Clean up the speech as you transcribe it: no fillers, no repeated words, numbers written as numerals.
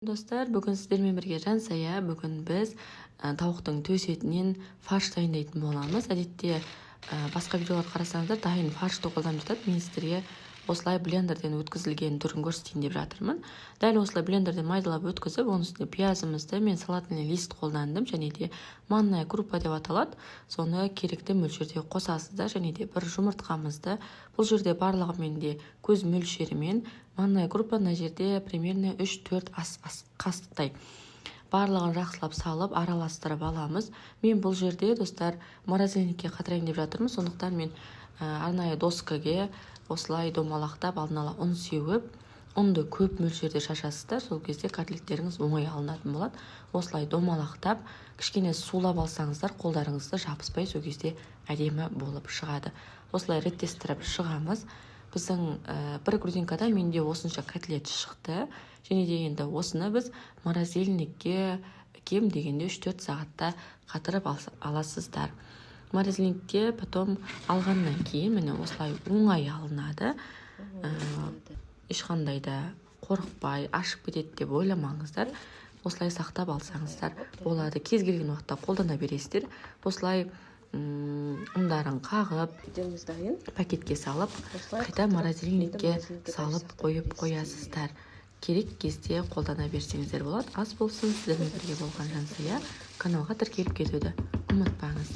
Достар, бүгін сіздермен бірге Жансая. Бүгін біз тауықтың төс етінен фарш дайындайтын боламыз. Әдетте басқа видеолар қарасаңыздар, дайын фаршты қолданып жатады. Мен сіздерге осылай блендерден өткізілген түрін көрсетейін деп жатырмын. Дәл осылай блендерден майдалап өткізіп, оның үстіне пиязымызды мен салатный лист қолдандым, және де манная крупа деп аталады. Соны керекті мөлшерде қосасыздар, және де бір жұмыртқамызды, бұл жерде барлығымен де көз мөлшерімен манная крупа мына жерде примерно 3-4 ас қасықтай барлығын жақсылап салып араластырып аламыз. Мен бұл жерде, достар, морозильникке қатырайын деп жатырмын. Сондықтан мен арнайы доскаге осылай домалақтап алдын ала ұн сеуіп, ұнды көп мөлшерде шашасыздар. Сол кезде котлеттеріңіз оңай алынатын болады. Осылай домалақтап, кішкене сулап алсаңыздар, қолдарыңызды жабыспай, сол кезде әдемі болып шығады. Осылай реттестіріп шығамыз. Біздің бір грудинкада менде осынша котлет шықты. Және де енді осыны біз морозильникке кем дегенде 3-4 сағатта қатырып аласыздар. Морозильникте потом алғаннан кейін міне осылай оңай алынады. Ешқандай да қорықпай, ашып кетеді деп ойламаңыздар. Осылай сақтап алсаңыздар болады. Кез келген уақытта қолдана бересіздер. Осылай ұндарын қағып, пакетке салып, қайта морозильникке салып қойып қоясыздар. Керек кезде қолдана берсеңіздер болады. Ас болсын, сіздермен бірге болған Жансая. Каналға тіркеліп кетуді ұмытпаңыз.